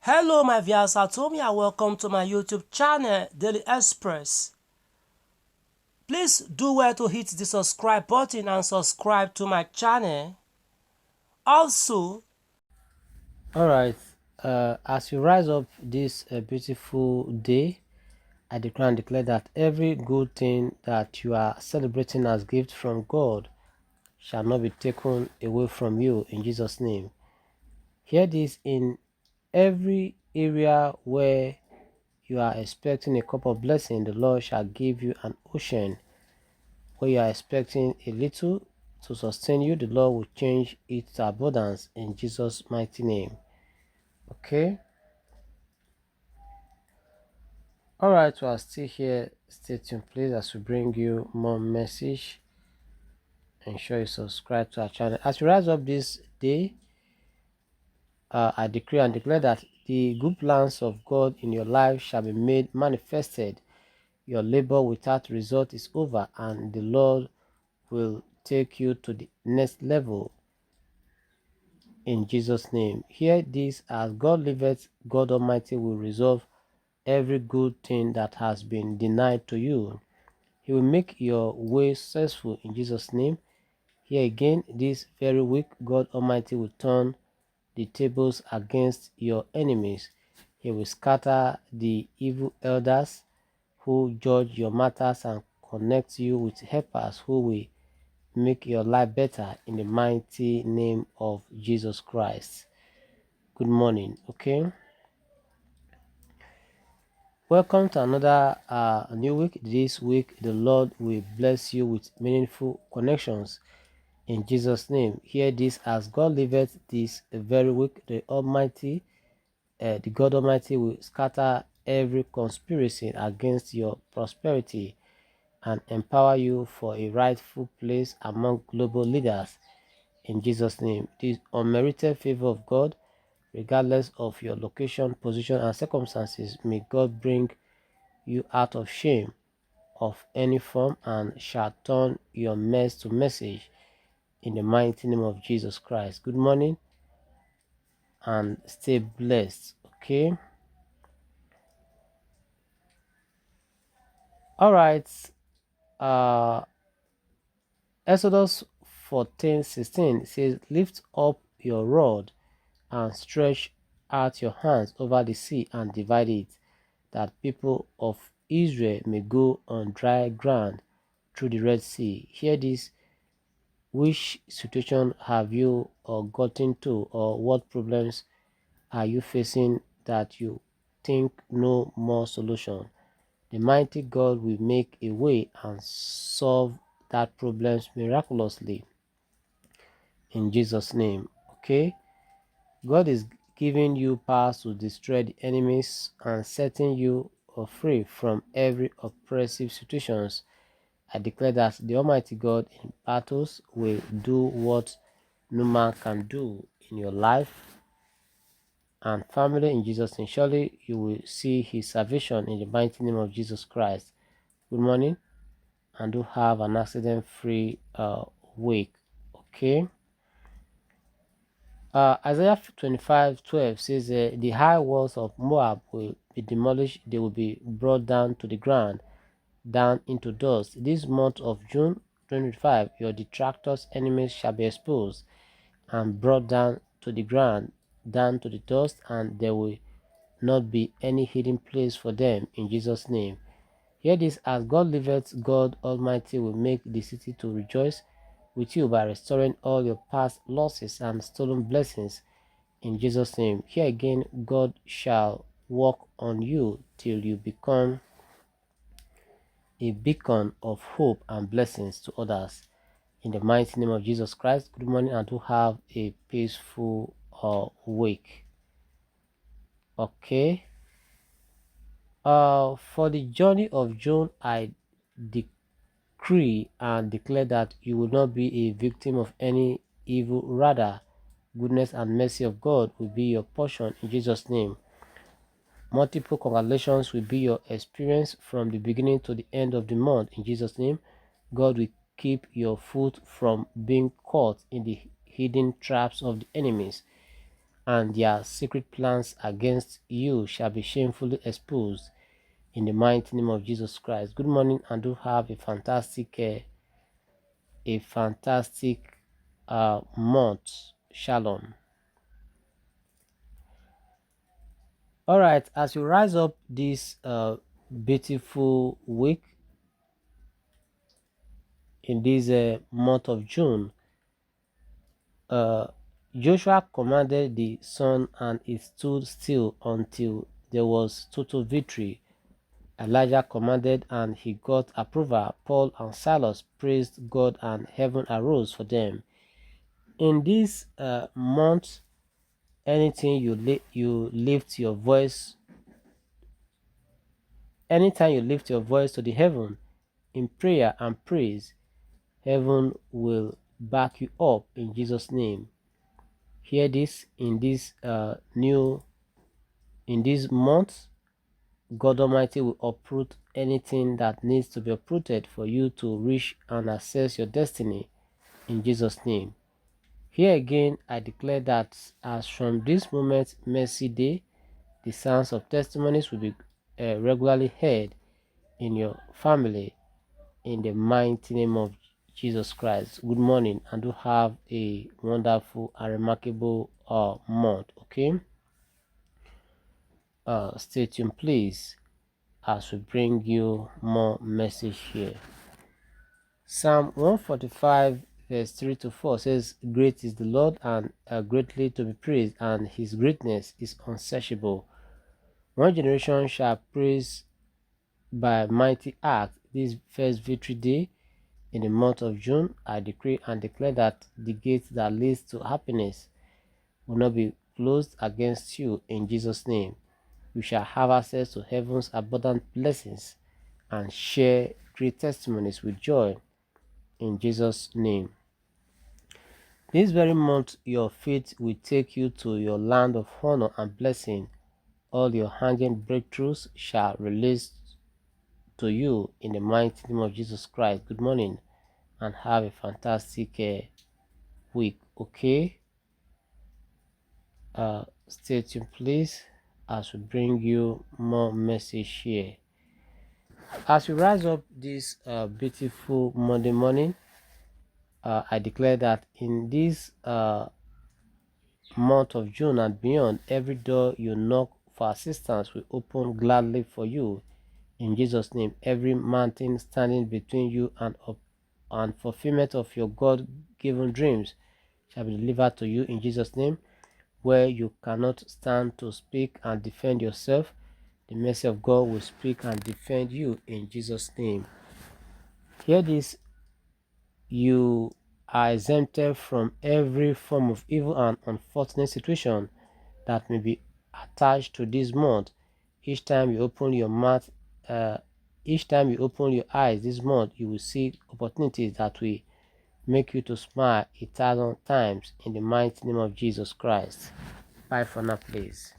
Hello my viewers at home and welcome to my YouTube channel Daily Express. Please do well to hit the subscribe button and subscribe to my channel. Also, Alright, as you rise up this beautiful day, I declare and declare that every good thing that you are celebrating as gift from God shall not be taken away from you in Jesus' name. Hear this: in every area where you are expecting a cup of blessing, the Lord shall give you an ocean. Where you are expecting a little to sustain you, the Lord will change it to abundance in Jesus' mighty name. Okay? Alright, we are still here. Stay tuned please as we bring you more message. Ensure you subscribe to our channel. As we rise up this day, I decree and declare that the good plans of God in your life shall be made manifested. Your labor without result is over, and the Lord will take you to the next level in Jesus' name. Hear this: as God liveth, God Almighty will resolve every good thing that has been denied to you. He will make your way successful in Jesus' name. Here again, this very week, God Almighty will turn the tables against your enemies. He will scatter the evil elders who judge your matters and connect you with helpers who will make your life better in the mighty name of Jesus Christ. Good morning, okay? Welcome to another new week. This week, the Lord will bless you with meaningful connections in Jesus' name. Hear this: as God liveth this very week, the God Almighty will scatter every conspiracy against your prosperity and empower you for a rightful place among global leaders in Jesus' name. This unmerited favor of God, regardless of your location, position, and circumstances, may God bring you out of shame of any form and shall turn your mess to message in the mighty name of Jesus Christ. Good morning and stay blessed. Okay. All right. Uh, Exodus 14:16 says, "Lift up your rod and stretch out your hands over the sea and divide it, that people of Israel may go on dry ground through the Red Sea." Hear this: which situation have you gotten to, or what problems are you facing that you think no more solution? The mighty God will make a way and solve that problems miraculously in Jesus' name. Okay? God is giving you power to destroy the enemies and setting you free from every oppressive situations. I declare that the Almighty God in battles will do what no man can do in your life and family in Jesus' name. Surely you will see his salvation in the mighty name of Jesus Christ. Good morning, and do have an accident-free week. Okay. Isaiah 25:12 says the high walls of Moab will be demolished. They will be brought down to the ground, down into dust. This month of June 2025, your detractors' enemies shall be exposed and brought down to the ground, down to the dust, and there will not be any hidden place for them in Jesus' name. Hear this: as God liveth, God Almighty will make the city to rejoice with you by restoring all your past losses and stolen blessings in Jesus' name. Here again, God shall work on you till you become a beacon of hope and blessings to others. In the mighty name of Jesus Christ, good morning, and to have a peaceful week. Okay. For the journey of June, I decree and declare that you will not be a victim of any evil. Rather, goodness and mercy of God will be your portion in Jesus' name. Multiple congratulations will be your experience from the beginning to the end of the month in Jesus' name. God will keep your foot from being caught in the hidden traps of the enemies. and their secret plans against you shall be shamefully exposed in the mighty name of Jesus Christ. Good morning, and do have a fantastic month. Shalom. All right, as you rise up this beautiful week in this month of June, uh, Joshua commanded the sun, and it stood still until there was total victory. Elijah commanded, and he got approval. Paul and Silas praised God, and heaven arose for them. In this month, anything you lift your voice, anytime you lift your voice to the heaven in prayer and praise, heaven will back you up in Jesus' name. Hear this: in this month, God Almighty will uproot anything that needs to be uprooted for you to reach and access your destiny in Jesus' name. Here again, I declare that as from this moment, Mercy Day, the sounds of testimonies will be regularly heard in your family in the mighty name of Jesus Christ. Good morning, and do have a wonderful and remarkable month. Okay, stay tuned, please, as we bring you more message here. Psalm 145 verse 3 to 4 says, "Great is the Lord, and greatly to be praised, and his greatness is unsearchable. One generation shall praise by mighty acts. This first victory day in the month of June, I decree and declare that the gate that leads to happiness will not be closed against you in Jesus' name. You shall have access to heaven's abundant blessings and share great testimonies with joy in Jesus' name. This very month, your faith will take you to your land of honor and blessing. All your hanging breakthroughs shall release to you in the mighty name of Jesus Christ. Good morning, and have a fantastic week. Okay, stay tuned, please, as we bring you more message here. As we rise up this beautiful Monday morning, I declare that in this month of June and beyond, every door you knock for assistance will open gladly for you in Jesus' name. Every mountain standing between you and fulfillment of your God-given dreams shall be delivered to you in Jesus' name. Where you cannot stand to speak and defend yourself, the mercy of God will speak and defend you in Jesus' name. Hear this: you are exempted from every form of evil and unfortunate situation that may be attached to this month. Each time you open your mouth, each time you open your eyes this month, you will see opportunities that will make you to smile 1,000 times in the mighty name of Jesus Christ. Bye for now, please.